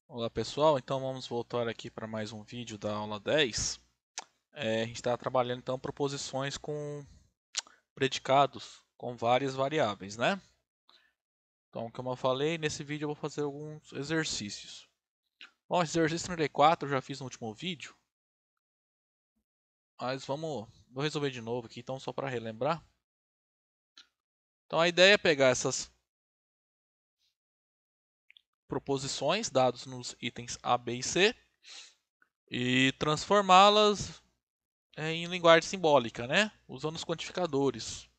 Olá pessoal, então vamos voltar aqui para mais um vídeo da aula 10. A gente está trabalhando então proposições com predicados com várias variáveis, né? Então, como eu falei, nesse vídeo eu vou fazer alguns exercícios. Bom, esse exercício 34 eu já fiz no último vídeo, mas vou resolver de novo aqui, então só para relembrar. Então a ideia é pegar essas proposições dados nos itens A, B e C e transformá-las em linguagem simbólica, né? Usando os quantificadores.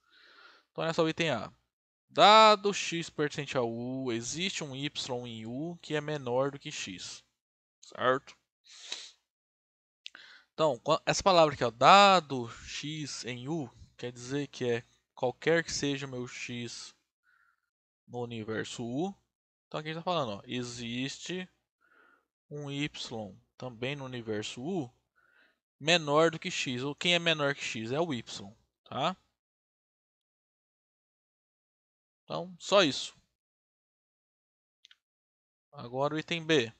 Então, nessa o item A. Dado x pertencente a u, existe um y em u que é menor do que x, certo? Então, essa palavra aqui, ó, dado x em u, quer dizer que é qualquer que seja o meu x no universo u. Então aqui a gente está falando, ó, existe um y também no universo u menor do que x. Ou quem é menor que x é o y, tá? Então, só isso. Agora o item B.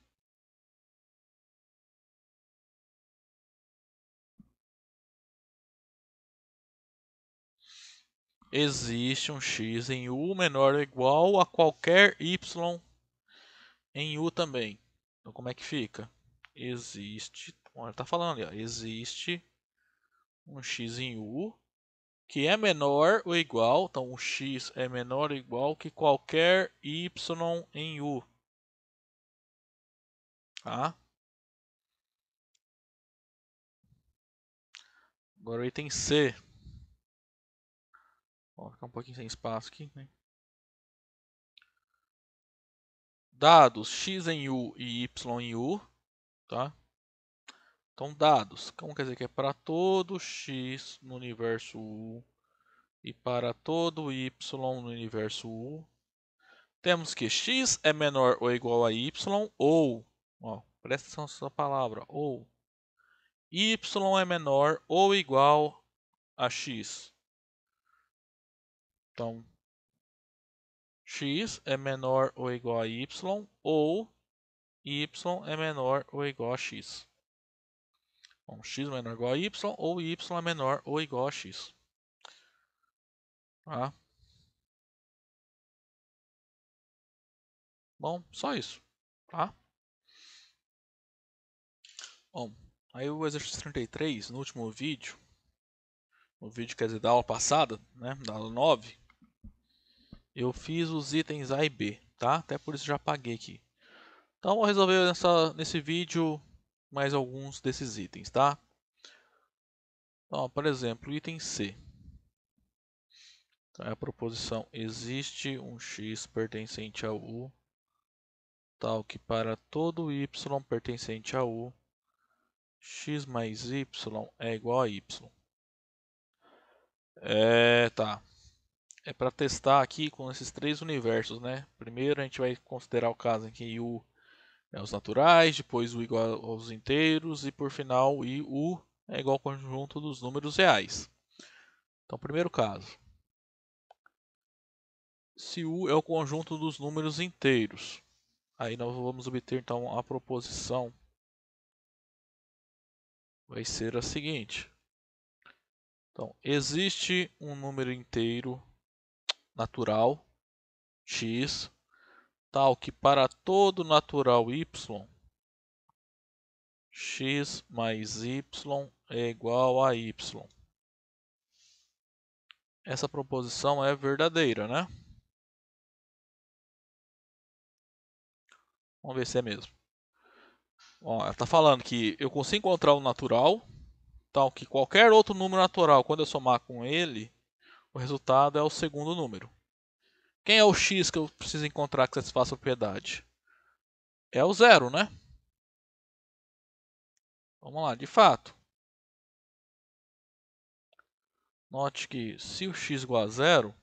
Existe um x em u menor ou igual a qualquer y em u também. Então, como é que fica? Existe, olha, tá falando ali, ó, existe um x em u que é menor ou igual, então o x é menor ou igual que qualquer y em u, tá? Agora o item C. Vou ficar um pouquinho sem espaço aqui, né? Dados x em u e y em u, tá? Então, dados, como quer dizer que é para todo x no universo U e para todo y no universo U, temos que x é menor ou igual a y ou, ó, presta atenção nessa palavra, ou y é menor ou igual a x. Então, x é menor ou igual a y ou y é menor ou igual a x. Bom, x é menor ou igual a y ou y é menor ou igual a x. Tá? Bom, só isso. Tá? Bom, aí o exercício 33, no último vídeo, no vídeo quer dizer da aula passada, né, da aula 9, eu fiz os itens A e B, tá? Até por isso já apaguei aqui. Então vou resolver nesse vídeo mais alguns desses itens, tá? Então, por exemplo, o item C. Então, é a proposição existe um x pertencente a U, tal que para todo y pertencente a U, x mais y é igual a y. Tá. É para testar aqui com esses três universos, né? Primeiro a gente vai considerar o caso em que U é os naturais, depois U igual aos inteiros e por final U é igual ao conjunto dos números reais. Então, primeiro caso. Se U é o conjunto dos números inteiros, aí nós vamos obter então a proposição vai ser a seguinte. Então, existe um número inteiro natural x tal que para todo natural y x mais y é igual a y. Essa proposição é verdadeira, né? Vamos ver se é mesmo. Ó, ela está falando que eu consigo encontrar o natural, tal que qualquer outro número natural, quando eu somar com ele, o resultado é o segundo número. Quem é o x que eu preciso encontrar que satisfaça a propriedade? É o zero, né? Vamos lá, de fato. Note que se o x igual a zero,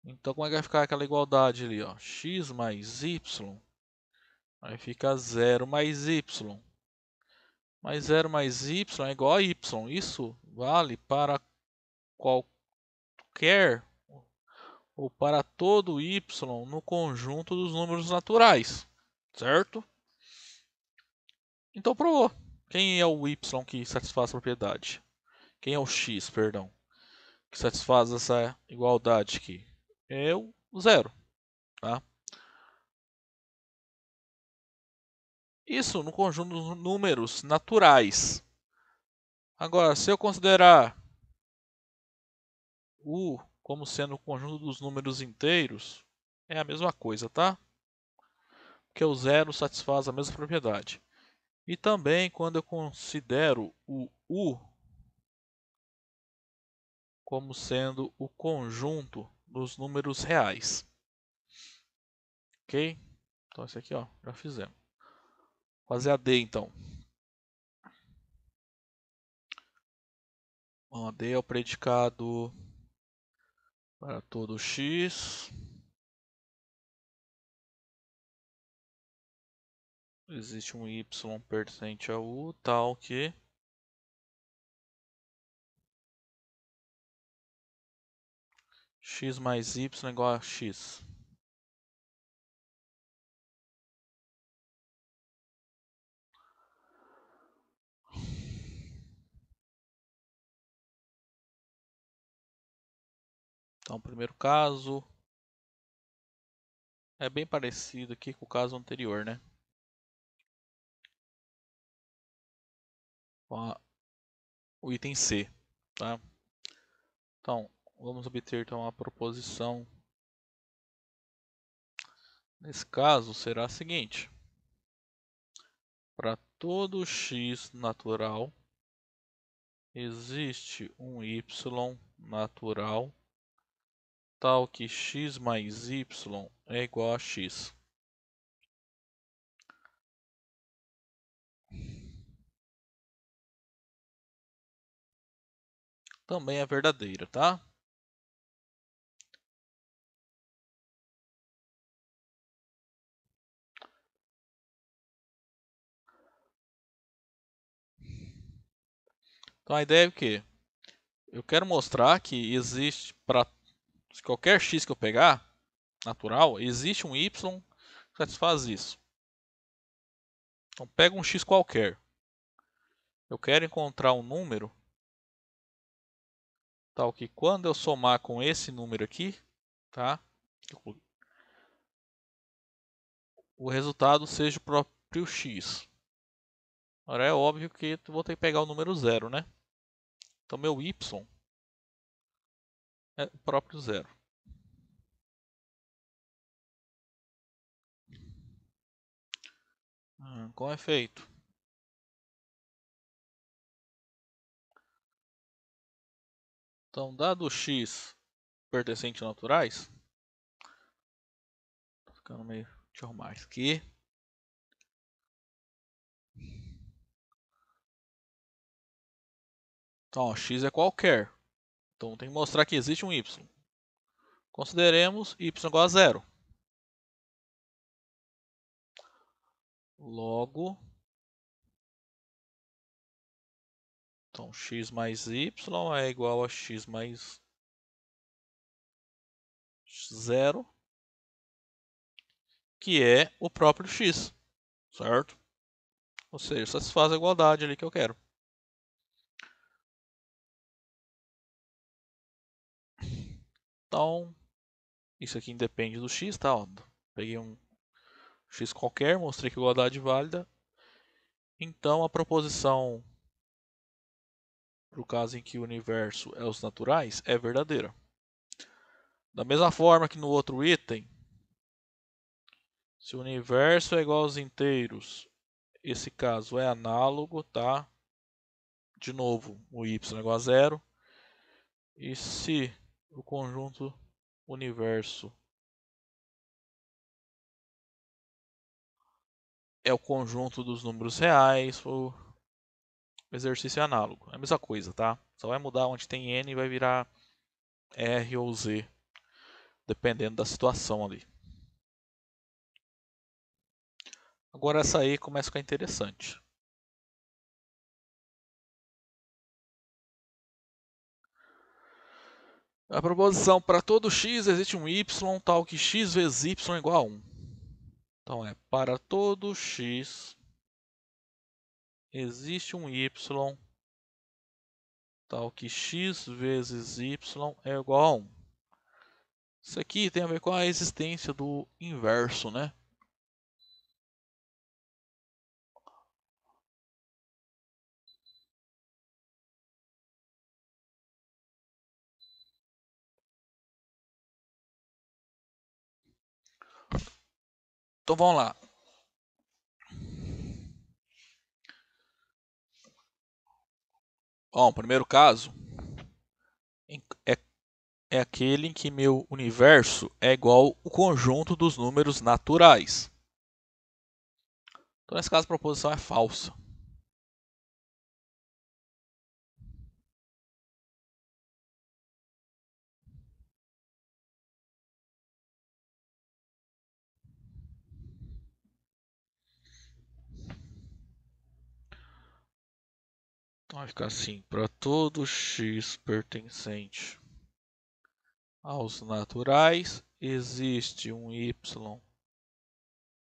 então como é que vai ficar aquela igualdade ali? Ó? X mais y, aí fica 0 mais y. Mas 0 mais y é igual a y. Isso vale para qualquer ou para todo y no conjunto dos números naturais, certo? Então provou. Quem é o y que satisfaz a propriedade? Quem é o x, perdão, que satisfaz essa igualdade aqui? É o zero, tá? Isso no conjunto dos números naturais. Agora, se eu considerar u como sendo o conjunto dos números inteiros, é a mesma coisa, tá? Porque o zero satisfaz a mesma propriedade. E também quando eu considero o u como sendo o conjunto dos números reais. Ok? Então esse aqui, ó, já fizemos. Vou fazer a D então. Bom, a D é o predicado para todo x. Existe um y pertencente a u, tal que x mais y é igual a x. Então, o primeiro caso é bem parecido aqui com o caso anterior, né? Com o item C, tá? Então, vamos obter então a proposição. Nesse caso, será a seguinte. Para todo x natural, existe um y natural tal que x mais y é igual a x. Também é verdadeira, tá? Então a ideia é o quê? Eu quero mostrar que existe, para qualquer x que eu pegar, natural, existe um y que satisfaz isso. Então pega um x qualquer. Eu quero encontrar um número tal que quando eu somar com esse número aqui, tá? O resultado seja o próprio x. Agora é óbvio que eu vou ter que pegar o número zero, né? Então meu y é o próprio zero. Com efeito. Então, dado x pertencente a naturais, tô ficando meio, deixa eu arrumar isso aqui. Então, ó, x é qualquer. Então, tem que mostrar que existe um y. Consideremos y igual a zero. Logo, então x mais y é igual a x mais zero, que é o próprio x, certo? Ou seja, satisfaz a igualdade ali que eu quero. Então, isso aqui independe do x, tá? Ó, peguei um x qualquer, mostrei que a igualdade é válida. Então, a proposição, para o caso em que o universo é os naturais, é verdadeira. Da mesma forma que no outro item, se o universo é igual aos inteiros, esse caso é análogo, tá? De novo, o y é igual a zero. E se o conjunto universo é o conjunto dos números reais, o exercício é análogo. É a mesma coisa, tá? Só vai mudar onde tem n e vai virar R ou Z, dependendo da situação ali. Agora essa aí começa a ficar interessante. A proposição: para todo x existe um y tal que x vezes y é igual a 1. Então é: para todo x existe um y tal que x vezes y é igual a 1. Isso aqui tem a ver com a existência do inverso, né? Então vamos lá. Bom, o primeiro caso é, é aquele em que meu universo é igual ao conjunto dos números naturais. Então, nesse caso, a proposição é falsa. Então, vai ficar assim: para todo x pertencente aos naturais, existe um y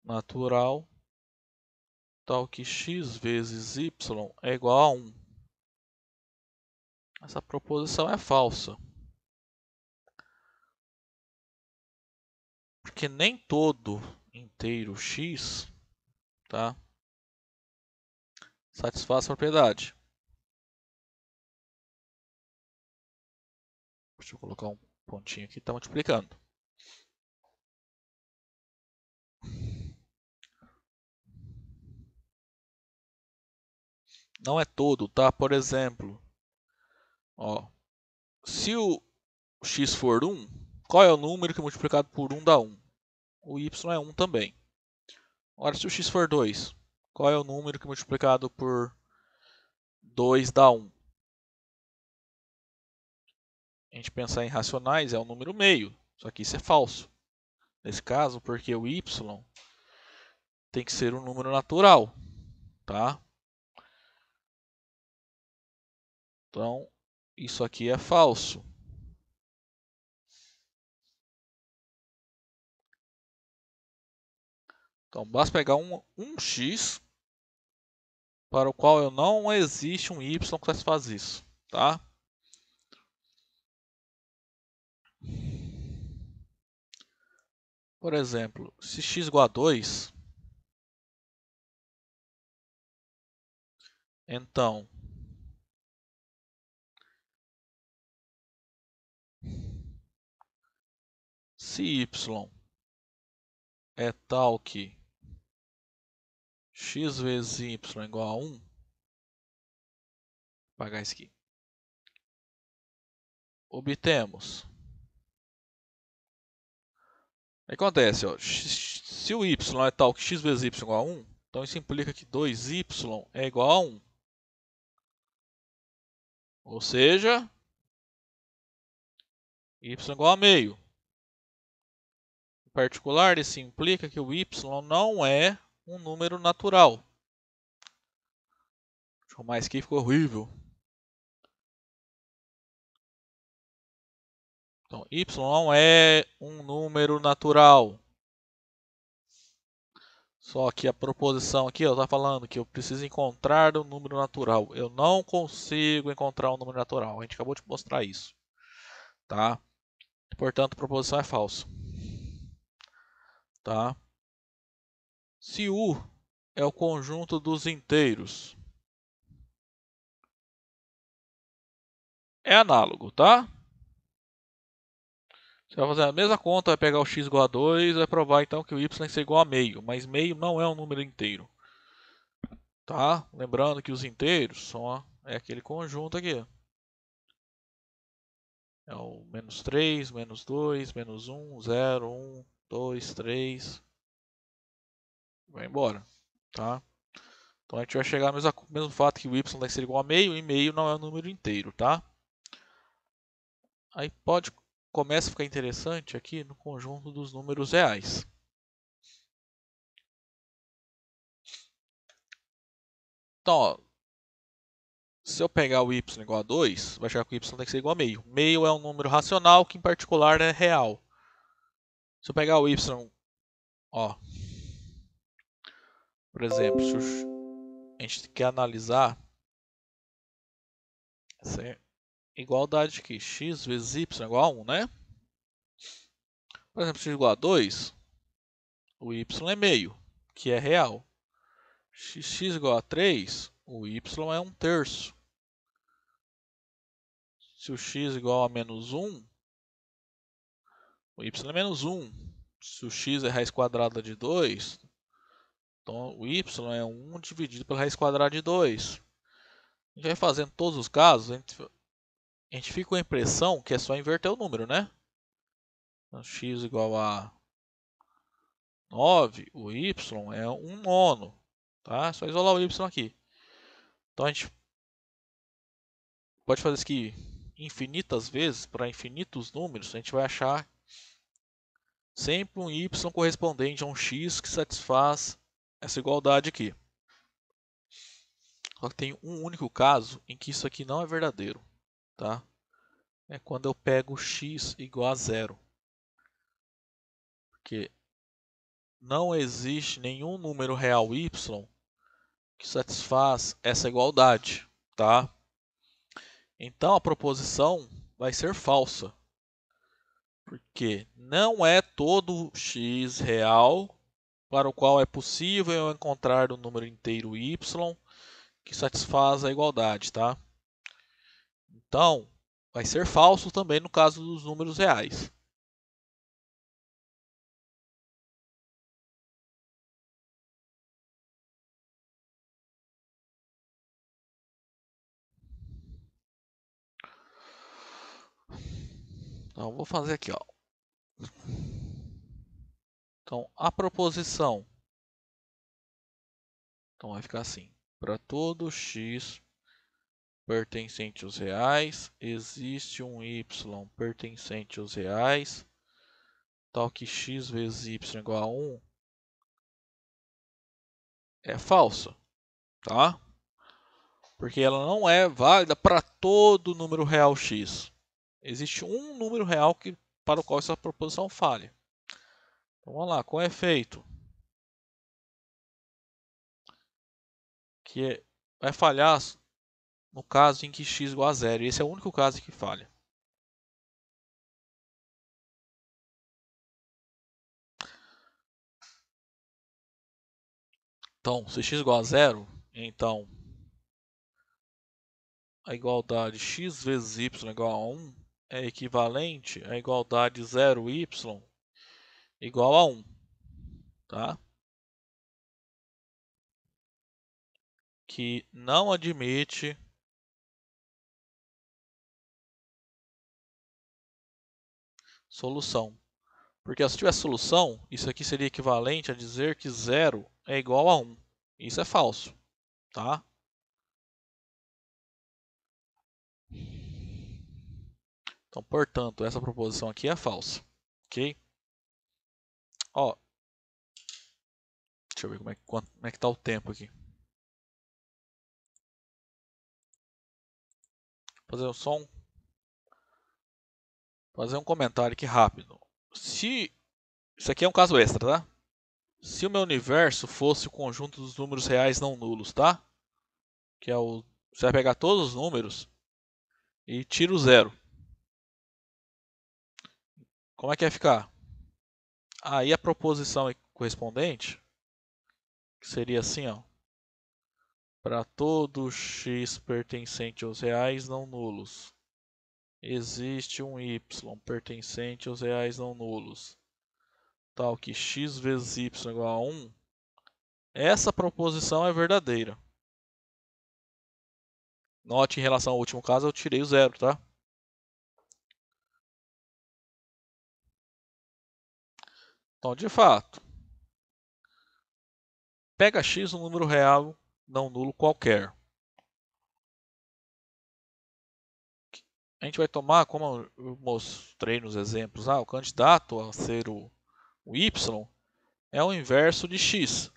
natural tal que x vezes y é igual a 1. Essa proposição é falsa, porque nem todo inteiro x, tá, satisfaz a propriedade. Deixa eu colocar um pontinho aqui, está multiplicando. Não é todo, tá? Por exemplo, ó, se o x for 1, qual é o número que multiplicado por 1 dá 1? O y é 1 também. Agora, se o x for 2, qual é o número que multiplicado por 2 dá 1? A gente pensar em racionais, é um número meio, só que isso é falso. Nesse caso, porque o y tem que ser um número natural, tá? Então, isso aqui é falso. Então, basta pegar um x para o qual não existe um y que satisfaz isso, tá? Por exemplo, se x igual a 2, então se y é tal que x vezes y é igual a 1, vou apagar isso aqui, obtemos. Aí acontece, ó, se o y é tal que x vezes y é igual a 1, então isso implica que 2y é igual a 1. Ou seja, y é igual a meio. Em particular, isso implica que o y não é um número natural. Deixa eu arrumar isso aqui, ficou horrível. Então, y não é um número natural. Só que a proposição aqui está falando que eu preciso encontrar um número natural. Eu não consigo encontrar um número natural. A gente acabou de mostrar isso. Tá? Portanto, a proposição é falsa. Tá? Se U é o conjunto dos inteiros, é análogo, tá? Você vai fazer a mesma conta, vai pegar o x igual a 2, vai provar então que o y tem que ser igual a meio, mas meio não é um número inteiro. Tá? Lembrando que os inteiros são aquele conjunto aqui. É o menos 3, menos 2, menos 1, 0, 1, 2, 3. Vai embora. Tá? Então a gente vai chegar ao mesmo fato que o y tem que ser igual a meio, e meio não é um número inteiro. Tá? Aí começa a ficar interessante aqui no conjunto dos números reais. Então, ó, Se eu pegar o y igual a 2, vai chegar que o y tem que ser igual a meio. Meio é um número racional que em particular é real. Se eu pegar o y, ó, por exemplo, se a gente quer analisar essa igualdade aqui, x vezes y igual a 1, né? Por exemplo, x igual a 2, o y é meio, que é real. X igual a 3, o y é 1/3. Se o x igual a menos 1, o y é menos 1. Se o x é raiz quadrada de 2, então o y é 1 dividido pela raiz quadrada de 2. A gente vai fazendo todos os casos, a gente fica com a impressão que é só inverter o número, né? Então, x igual a 9, o y é 1 nono. Tá? É só isolar o y aqui. Então a gente pode fazer isso aqui infinitas vezes, para infinitos números, a gente vai achar sempre um y correspondente a um x que satisfaz essa igualdade aqui. Só que tem um único caso em que isso aqui não é verdadeiro, tá? É quando eu pego x igual a zero. Porque não existe nenhum número real y que satisfaz essa igualdade, tá? Então a proposição vai ser falsa. Porque não é todo x real para o qual é possível eu encontrar um número inteiro y que satisfaz a igualdade, tá? Então, vai ser falso também no caso dos números reais. Então, vou fazer aqui, ó. Então, a proposição, então vai ficar assim: para todo x pertencente aos reais, existe um y pertencente aos reais, tal que x vezes y igual a 1, é falsa, tá? Porque ela não é válida para todo número real x. Existe um número real para o qual essa proposição falha. Então, vamos lá, com efeito, que vai falhar no caso em que x igual a zero. Esse é o único caso em que falha. Então, se x igual a zero, então a igualdade x vezes y igual a 1 é equivalente à igualdade 0y igual a 1. Tá? Que não admite solução. Porque se tivesse solução, isso aqui seria equivalente a dizer que 0 é igual a 1. Isso é falso, tá? Então, portanto, essa proposição aqui é falsa, ok? Ó, deixa eu ver como é que está o tempo aqui. Fazer um comentário aqui rápido. Isso aqui é um caso extra, tá? Se o meu universo fosse o conjunto dos números reais não nulos, tá? Que é você vai pegar todos os números e tira o zero. Como é que vai ficar? Aí a proposição correspondente seria assim, ó. Para todo x pertencente aos reais não nulos, existe um y pertencente aos reais não nulos, tal que x vezes y igual a 1. Essa proposição é verdadeira. Note, em relação ao último caso, eu tirei o zero, tá? Então, de fato, pega x um número real não nulo qualquer. A gente vai tomar, como eu mostrei nos exemplos, o candidato a ser o y é o inverso de x.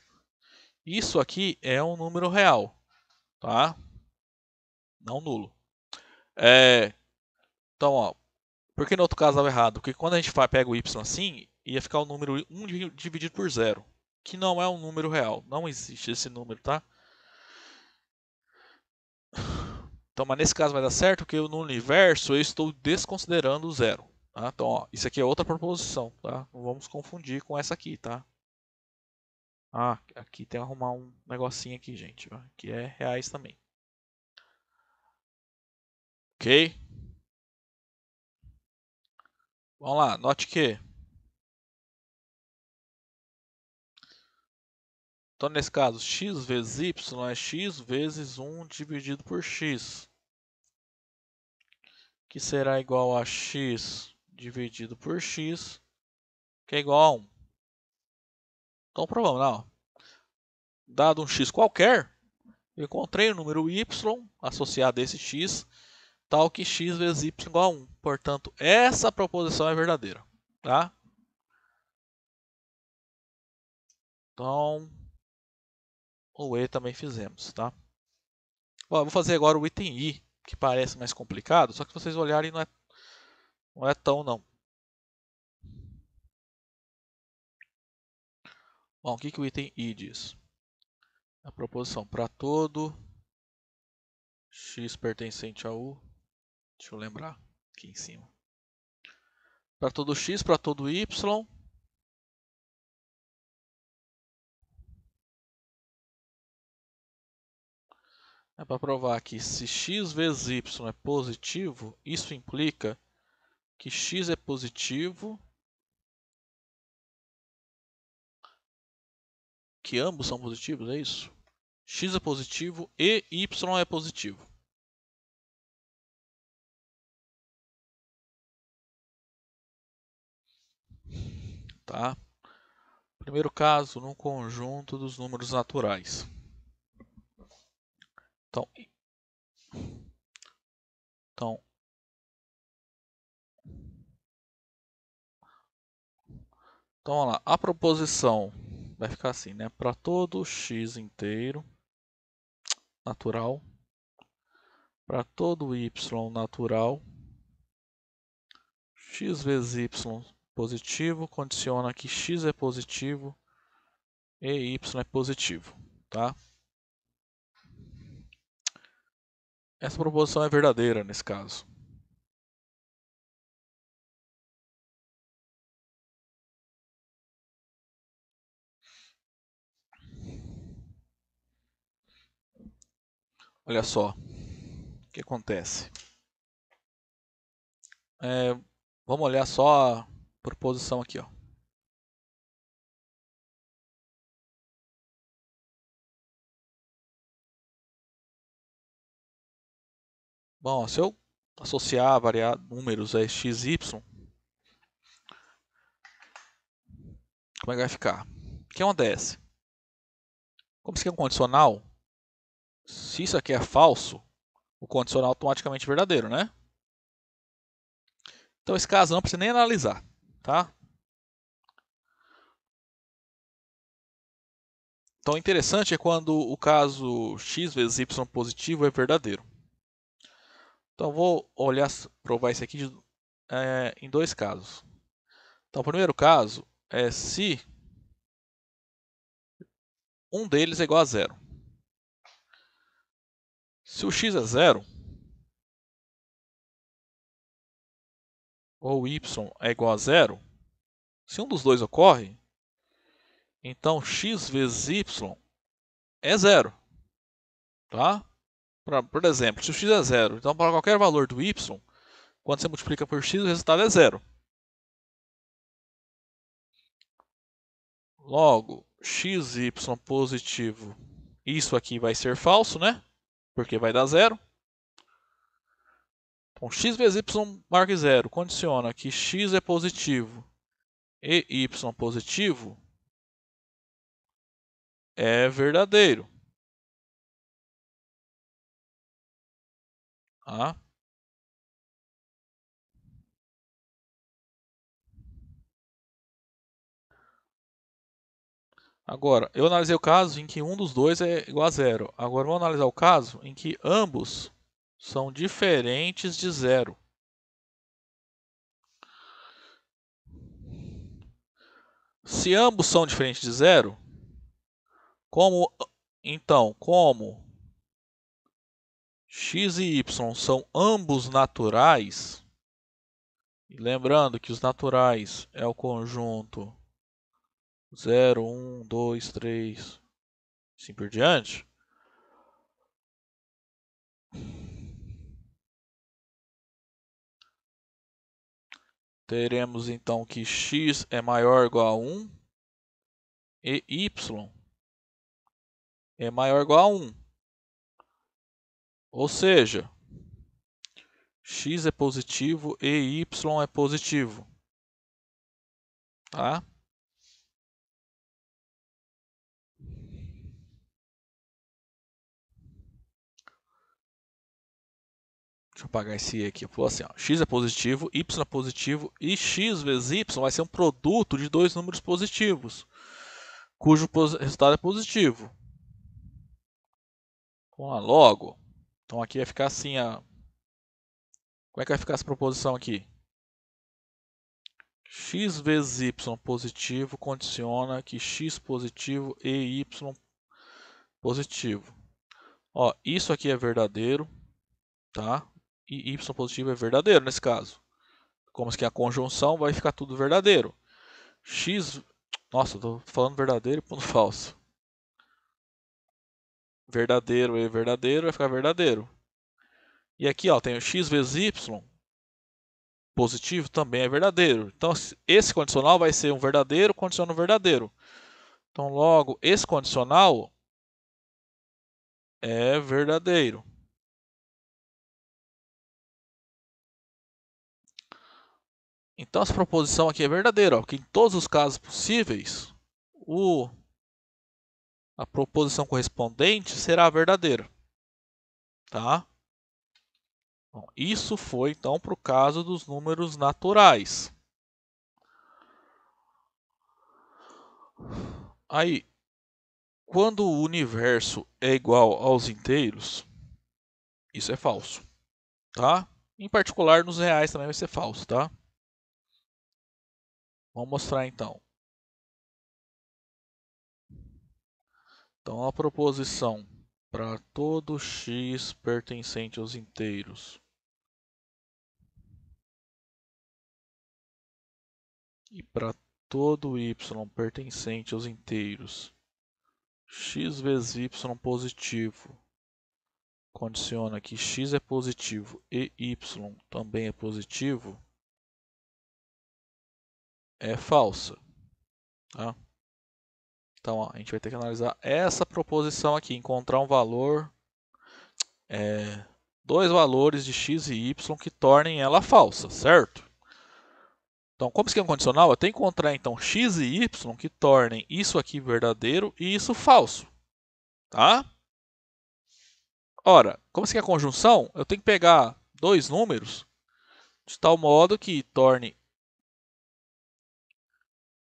Isso aqui é um número real, tá? não nulo. Então, ó, por que no outro caso dava errado? Porque quando a gente pega o y assim, ia ficar o número 1 dividido por 0, que não é um número real. Não existe esse número, tá? Então, mas nesse caso vai dar certo porque no universo eu estou desconsiderando o zero. Tá? Então, ó, isso aqui é outra proposição, tá? Não vamos confundir com essa aqui, tá? Ah, aqui tem que arrumar um negocinho aqui, gente, ó, que é reais também. Ok? Vamos lá, note que. Então, nesse caso, x vezes y é x vezes 1 dividido por x, que será igual a x dividido por x, que é igual a 1. Então, provamos, não. Dado um x qualquer, eu encontrei o número y associado a esse x, tal que x vezes y igual a 1. Portanto, essa proposição é verdadeira. Tá? Então, o E também fizemos. Tá? Bom, eu vou fazer agora o item I, que parece mais complicado, só que se vocês olharem não é tão não. Bom, o que o item I diz? A proposição para todo x pertencente a U, deixa eu lembrar aqui em cima. Para todo x, para todo y, é para provar que se x vezes y é positivo, isso implica que x é positivo, que ambos são positivos, é isso? X é positivo e y é positivo. Tá? Primeiro caso, no conjunto dos números naturais. Então vamos lá. A proposição vai ficar assim, né? Para todo x inteiro natural, para todo y natural, x vezes y positivo condiciona que x é positivo e y é positivo, tá? Essa proposição é verdadeira nesse caso. Olha só o que acontece. Vamos olhar só a proposição aqui, ó. Bom, se eu associar números a x, y, como é que vai ficar? O que acontece? Como isso aqui é um condicional, se isso aqui é falso, o condicional é automaticamente verdadeiro, né? Então esse caso não precisa nem analisar, tá? Então o interessante é quando o caso x vezes y positivo é verdadeiro. Então vou olhar, provar isso aqui em dois casos. Então o primeiro caso é se um deles é igual a zero. Se o x é zero, ou y é igual a zero, se um dos dois ocorre, então x vezes y é zero. Tá? Por exemplo, se o x é zero, então para qualquer valor do y, quando você multiplica por x, o resultado é zero. Logo, xy positivo, isso aqui vai ser falso, né? Porque vai dar zero. Então, x vezes y marca zero, condiciona que x é positivo e y positivo é verdadeiro. Tá? Agora, eu analisei o caso em que um dos dois é igual a zero. Agora, vamos analisar o caso em que ambos são diferentes de zero. Se ambos são diferentes de zero, como x e y são ambos naturais, e lembrando que os naturais é o conjunto 0, 1, 2, 3, assim por diante, teremos então que x é maior ou igual a 1 e y é maior ou igual a 1. Ou seja, x é positivo e y é positivo. Tá? Deixa eu apagar esse e aqui. Eu vou assim, ó, x é positivo, y é positivo e x vezes y vai ser um produto de dois números positivos, cujo resultado é positivo. Vamos lá, logo. Então aqui vai ficar assim, como é que vai ficar essa proposição aqui? X vezes y positivo condiciona que x positivo e y positivo. Ó, isso aqui é verdadeiro, tá? E y positivo é verdadeiro nesse caso. Como que a conjunção vai ficar tudo verdadeiro. X, nossa, eu tô falando verdadeiro e ponto falso. Verdadeiro e verdadeiro vai ficar verdadeiro. E aqui, ó, tem o x vezes y positivo também é verdadeiro. Então, esse condicional vai ser um verdadeiro condicionando verdadeiro. Então, logo, esse condicional é verdadeiro. Então, essa proposição aqui é verdadeira, ó, porque em todos os casos possíveis, a proposição correspondente será verdadeira. Tá? Bom, isso foi, então, para o caso dos números naturais. Aí, quando o universo é igual aos inteiros, isso é falso, tá? Em particular, nos reais também vai ser falso, tá? Vamos mostrar então. Então, a proposição para todo x pertencente aos inteiros e para todo y pertencente aos inteiros, x vezes y positivo condiciona que x é positivo e y também é positivo, é falsa. Tá? Então, ó, a gente vai ter que analisar essa proposição aqui, encontrar um valor, dois valores de x e y que tornem ela falsa, certo? Então, como isso aqui é um condicional, eu tenho que encontrar então x e y que tornem isso aqui verdadeiro e isso falso. Tá? Ora, como isso aqui é conjunção, eu tenho que pegar dois números de tal modo que torne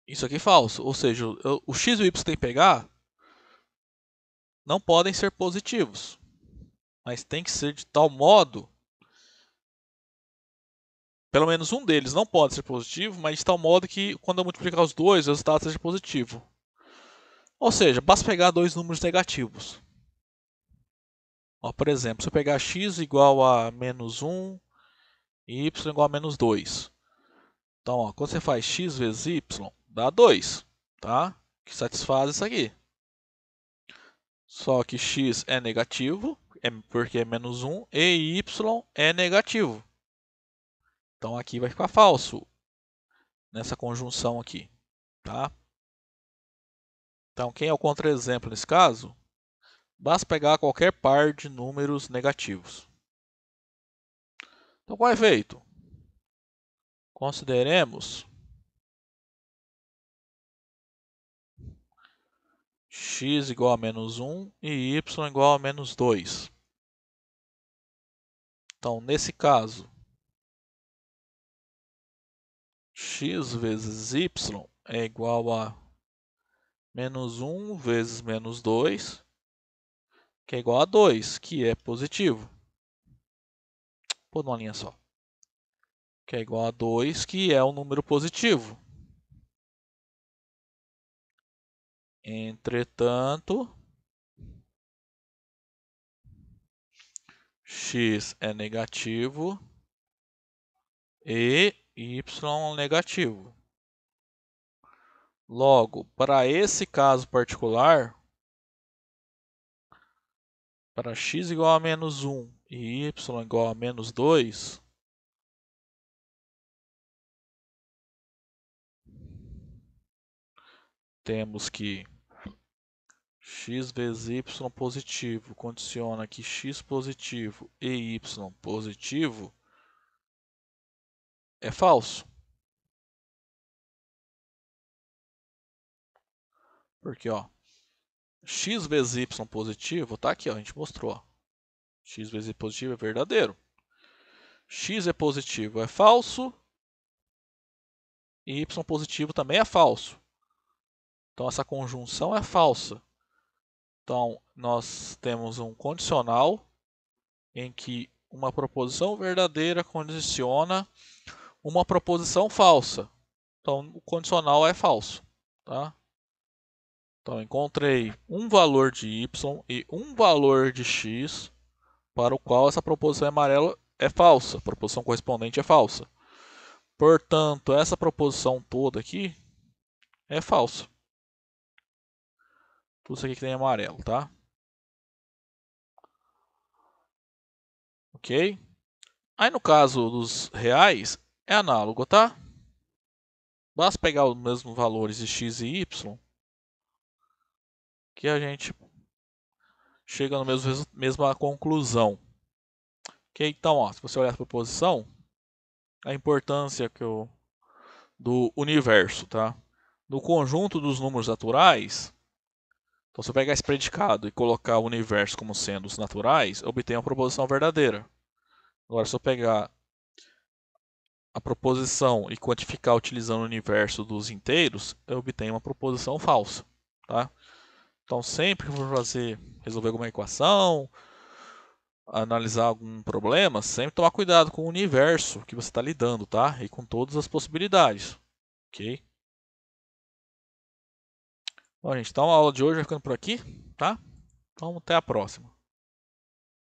isso aqui falso. Ou seja, o x e o y que eu tenho que pegar não podem ser positivos, mas tem que ser de tal modo, pelo menos um deles não pode ser positivo, mas de tal modo que quando eu multiplicar os dois, o resultado seja positivo. Ou seja, basta pegar dois números negativos. Ó, por exemplo, se eu pegar x igual a menos 1 e y igual a menos 2. Então, ó, quando você faz x vezes y, dá 2, tá? Que satisfaz isso aqui. Só que x é negativo, porque é menos 1, e y é negativo. Então, aqui vai ficar falso, nessa conjunção aqui, tá? Então, quem é o contra-exemplo nesse caso? Basta pegar qualquer par de números negativos. Então, qual é o efeito? Consideremos x igual a menos 1 e y igual a menos 2. Então, nesse caso, x vezes y é igual a menos 1 vezes menos 2, que é igual a 2, que é positivo. pôr numa linha só. Que é igual a 2, que é um número positivo. Entretanto, x é negativo e y negativo. Logo, para esse caso particular, para x igual a menos 1 e y igual a menos 2, temos que x vezes y positivo condiciona que x positivo e y positivo é falso. Porque, ó, x vezes y positivo, tá aqui, ó, a gente mostrou. Ó. X vezes y positivo é verdadeiro. X é positivo é falso. E y positivo também é falso. Então, essa conjunção é falsa. Então, nós temos um condicional em que uma proposição verdadeira condiciona uma proposição falsa. Então, o condicional é falso. Tá? Então, encontrei um valor de y e um valor de x para o qual essa proposição amarela é falsa. A proposição correspondente é falsa. Portanto, essa proposição toda aqui é falsa. Tudo isso aqui que tem amarelo, tá? Ok? Aí no caso dos reais, é análogo, tá? Basta pegar os mesmos valores de x e y, que a gente chega na mesma conclusão. Ok? Então, ó, se você olhar a proposição, a importância do universo, tá? No conjunto dos números naturais, então se eu pegar esse predicado e colocar o universo como sendo os naturais, eu obtenho uma proposição verdadeira. Agora, se eu pegar a proposição e quantificar utilizando o universo dos inteiros, eu obtenho uma proposição falsa. Tá? Então, sempre que for resolver alguma equação, analisar algum problema, sempre tomar cuidado com o universo que você está lidando, tá? E com todas as possibilidades. Ok? Bom, gente, então a aula de hoje vai ficando por aqui, tá? Então, até a próxima.